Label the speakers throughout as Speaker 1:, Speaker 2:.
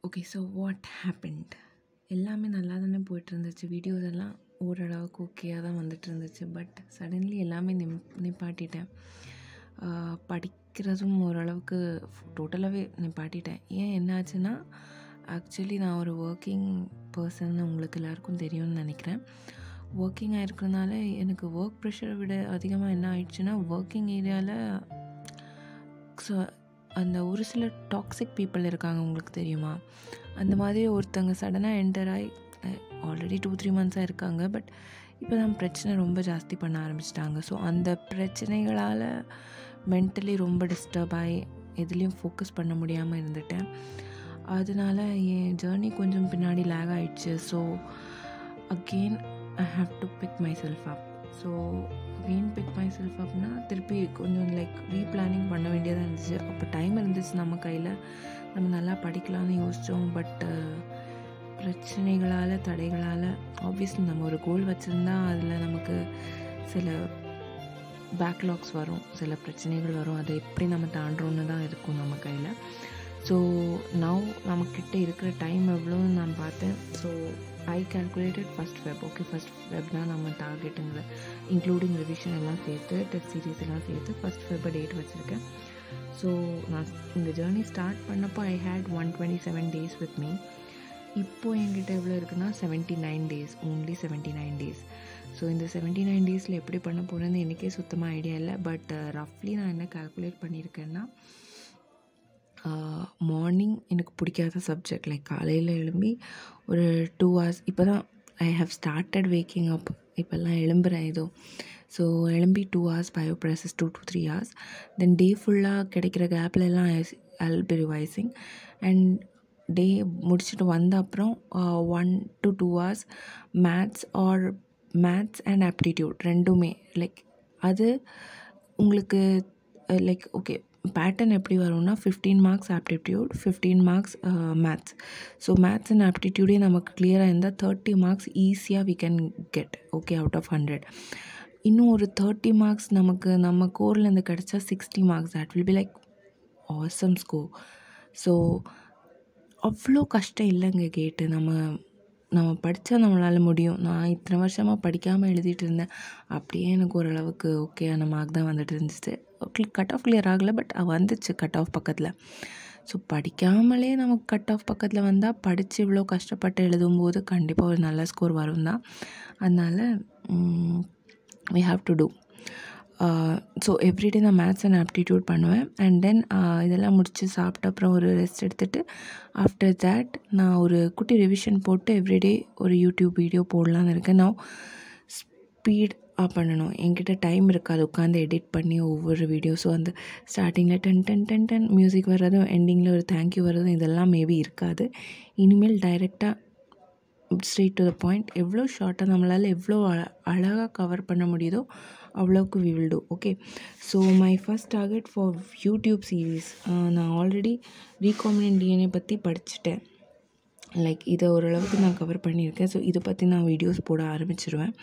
Speaker 1: Okay. So what happened? எல்லாமே நல்லா தானே போயிட்டுருந்துச்சு. வீடியோஸ் எல்லாம் ஓரளவுக்கு ஓகேயா தான் வந்துட்டு இருந்துச்சு. பட் சடன்லி எல்லாமே நிப்பாட்டிட்டேன். படிக்கிறதும் ஓரளவுக்கு டோட்டலாகவே நிப்பாட்டிட்டேன். ஏன் என்னாச்சுன்னா, ஆக்சுவலி நான் ஒரு ஒர்க்கிங் பர்சன் உங்களுக்கு எல்லாருக்கும் தெரியும்னு நினைக்கிறேன். ஒர்க்கிங்காக இருக்கிறதுனால எனக்கு ஒர்க் ப்ரெஷரை விட அதிகமாக என்ன ஆயிடுச்சுன்னா, ஒர்க்கிங் ஏரியாவில் ஸோ அந்த ஒரு சில டாக்ஸிக் பீப்புள் இருக்காங்க, உங்களுக்கு தெரியுமா? அந்த மாதிரி ஒருத்தங்க சடனாக என்டர் ஆகி ஆல்ரெடி 2-3 மந்த்ஸாக இருக்காங்க. பட் இப்போ தான் பிரச்சனை ரொம்ப ஜாஸ்தி பண்ண ஆரம்பிச்சிட்டாங்க. ஸோ அந்த பிரச்சனைகளால் மென்டலி ரொம்ப டிஸ்டர்ப் ஆகி எதுலேயும் ஃபோக்கஸ் பண்ண முடியாமல் இருந்துட்டேன். அதனால என் ஜேர்னி கொஞ்சம் பின்னாடி லேக் ஆகிடுச்சு. So again I have to pick myself up. So again pick myself அப்னா திருப்பி கொஞ்சம் ரீப்ளானிங் பண்ண வேண்டியதாக இருந்துச்சு. அப்போ டைம் இருந்துச்சு நம்ம கையில், நம்ம நல்லா படிக்கலாம்னு யோசித்தோம். பட் பிரச்சனைகளால் தடைகளால் ஆப்வியஸ்லி நம்ம ஒரு கோல் வச்சுருந்தா அதில் நமக்கு சில பேக்லாக்ஸ் வரும், சில பிரச்சனைகள் வரும். அதை எப்படி நம்ம தாண்டுறோன்னு தான் இருக்கும் நம்ம கையில். ஸோ நம்மக்கிட்ட இருக்கிற டைம் எவ்வளோன்னு நான் பார்த்தேன். So I calculated first web. Okay, first web தான் நம்ம டார்கெட்டுங்கிற இன்க்ளூடிங் ரிவிஷன் எல்லாம் சேர்த்து, டெஸ்ட் சீரீஸ் எல்லாம் சேர்த்து ஃபஸ்ட் வெப்பை டேட் வச்சுருக்கேன். ஸோ நான் இந்த ஜேர்னி ஸ்டார்ட் பண்ணப்போ ஐ ஹேட் 127 days வித் மீ. இப்போது என்கிட்ட எவ்வளோ இருக்குன்னா 79 days, ஓன்லி 79 days. ஸோ இந்த 79 days எப்படி பண்ண போகிறேன்னு எனக்கே சுத்தமாக ஐடியா இல்லை. பட் ரஃப்லி நான் என்ன கால்குலேட் பண்ணியிருக்கேன்னா, மார்னிங் எனக்கு பிடிக்காத சப்ஜெக்ட் காலையில் எழும்பி ஒரு 2 hours, இப்போ தான் I have started waking up, இப்போல்லாம் எழும்புறேன் ஏதோ. ஸோ எழும்பி 2 hours bioprocess, 2 to 3 hours. Then day ஃபுல்லாக கிடைக்கிற கேப்லலாம் I'll be revising. And day முடிச்சுட்டு வந்த அப்புறம் 1 to 2 hours maths and aptitude ரெண்டுமே. அது உங்களுக்கு ஓகே பேட்டர்ன் எப்படி வரும்னா 15 marks aptitude, 15 marks maths. So maths and ஆப்டிடியூடே நமக்கு கிளியராக இருந்தால் 30 marks ஈஸியாக we can get, okay, out of 100. இன்னும் ஒரு 30 marks நமக்கு நம்ம கோர்லேருந்து கிடச்சா 60 marks. That will be awesome score. So அவ்வளோ கஷ்டம் இல்லைங்க கேட்டு. நம்ம படித்தா நம்மளால் முடியும். நான் இத்தனை வருஷமாக படிக்காமல் எழுதிட்டு இருந்தேன். அப்படியே எனக்கு ஓரளவுக்கு ஓகேயான மார்க் தான் வந்துட்டு இருந்துச்சு. கட் ஆஃப் கிளியர் ஆகலை, பட் வந்துச்சு கட் ஆஃப் பக்கத்தில். ஸோ படிக்காமலே நமக்கு கட் ஆஃப் பக்கத்தில் வந்தால் படித்து இவ்வளோ கஷ்டப்பட்டு எழுதும்போது கண்டிப்பாக ஒரு நல்ல ஸ்கோர் வரும் தான். அதனால் we have to do. So everyday நான் மேத்ஸ் அண்ட் ஆப்டிடியூட் பண்ணுவேன். அண்ட் தென் இதெல்லாம் முடித்து சாப்பிட்ட அப்புறம் ஒரு ரெஸ்ட் எடுத்துகிட்டு ஆஃப்டர் தேட் நான் ஒரு குட்டி ரிவிஷன் போட்டு எவ்ரிடே ஒரு யூடியூப் வீடியோ போடலான்னு இருக்கேன். நான் ஸ்பீட் பண்ணணும், என்கிட்ட டைம் இருக்காது உட்காந்து எடிட் பண்ணி ஒவ்வொரு வீடியோ. ஸோ அந்த ஸ்டார்டிங்கில் 10 மியூசிக் வர்றதும், எண்டிங்கில் ஒரு தேங்க்யூ வர்றதும் இதெல்லாம் மேபி இருக்காது. இனிமேல் டைரெக்டாக ஸ்ட்ரெயிட் டு த பாயிண்ட், எவ்வளோ ஷார்ட்டாக நம்மளால் எவ்வளோ அழகாக கவர் பண்ண முடியுதோ அவ்வளோக்கு we will do. Okay, so my first target for YouTube series, நான் ஆல்ரெடி ரீகாம்பினன்ட் டிஎன்ஏ பற்றி படிச்சுட்டேன். இதை ஓரளவுக்கு நான் கவர் பண்ணியிருக்கேன். ஸோ இதை பற்றி நான் வீடியோஸ் போட ஆரம்பிச்சிடுவேன்.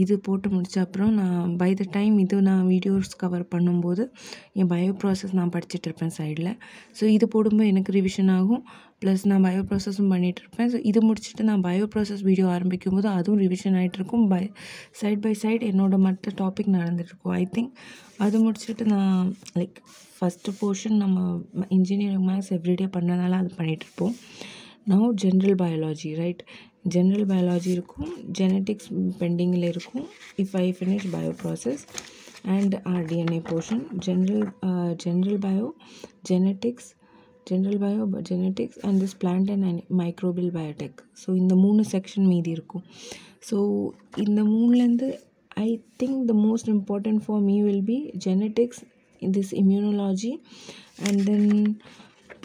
Speaker 1: இது போட்டு முடித்த அப்புறம் நான் பை த டைம் இது நான் வீடியோஸ் கவர் பண்ணும்போது என் பயோ ப்ராசஸ் நான் படிச்சுட்ருப்பேன் சைடில். ஸோ இது போடும்போது எனக்கு ரிவிஷன் ஆகும், ப்ளஸ் நான் பயோ ப்ராசஸும் பண்ணிகிட்ருப்பேன். ஸோ இது முடிச்சுட்டு நான் பயோ ப்ராசஸ் வீடியோ ஆரம்பிக்கும் போது அதுவும் ரிவிஷன் ஆகிட்ருக்கும். சைட் பை சைட் என்னோடய மற்ற டாபிக் நடந்துகிட்ருக்கும். ஐ திங்க் அது முடிச்சுட்டு நான் ஃபஸ்ட்டு போர்ஷன் நம்ம இன்ஜினியரிங் மேக்ஸ் எவ்ரிடே பண்ணனால அது பண்ணிகிட்ருப்போம். Now general biology, right? General biology இருக்கும், ஜெனட்டிக்ஸ் பெண்டிங்கில் இருக்கும். If I finish bio process and R DNA portion, general bio genetics and this plant and microbial biotech. So இந்த 3 section மீதி இருக்கும். ஸோ இந்த 3லேருந்து I think the most important for me will be genetics, this immunology and then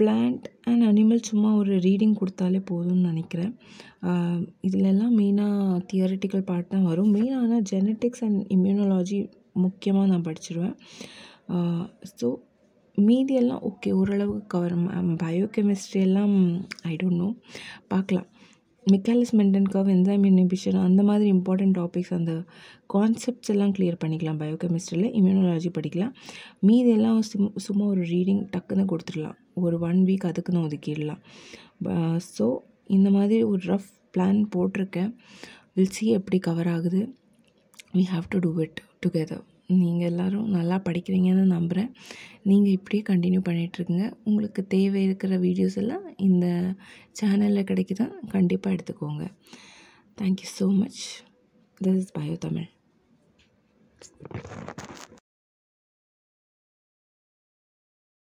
Speaker 1: plant and animal. சும்மா ஒரு reading கொடுத்தாலே போதும்னு நினைக்கிறேன். இதிலெல்லாம் மெயினாக தியரிட்டிக்கல் பார்ட் தான் வரும். மெயினான ஜெனட்டிக்ஸ் அண்ட் இம்யூனாலஜி முக்கியமாக நான் படிச்சிடுவேன். ஸோ மீதியெல்லாம் ஓகே, ஓரளவுக்கு கவர். பயோகெமிஸ்ட்ரி எல்லாம் ஐ டோன்ட் நோ, பார்க்கலாம். Mechanism maintain curve, enzyme inhibition, அந்த மாதிரி இம்பார்ட்டன்ட் டாபிக்ஸ், அந்த கான்செப்ட்ஸ் எல்லாம் கிளியர் பண்ணிக்கலாம் பயோகெமிஸ்ட்ரியில். இம்யூனாலஜி படிக்கலாம். மீதி எல்லாம் சும்மா ஒரு ரீடிங் டக்குன்னு கொடுத்துடலாம். ஒரு 1 வீக் அதுக்குன்னு ஒதுக்கிடலாம். ஸோ இந்த மாதிரி ஒரு ரஃப் பிளான் போட்டிருக்கேன். வில் see எப்படி கவர் ஆகுது. we have to do it together. நீங்கள் எல்லோரும் நல்லா படிக்கிறீங்கன்னு நம்புகிறேன். நீங்கள் இப்படியே கண்டினியூ பண்ணிகிட்ருக்குங்க. உங்களுக்கு தேவை இருக்கிற வீடியோஸ் எல்லாம் இந்த சேனலில் கிடைக்குதா, கண்டிப்பாக எடுத்துக்கோங்க. Thank you so much. This is bio Tamil.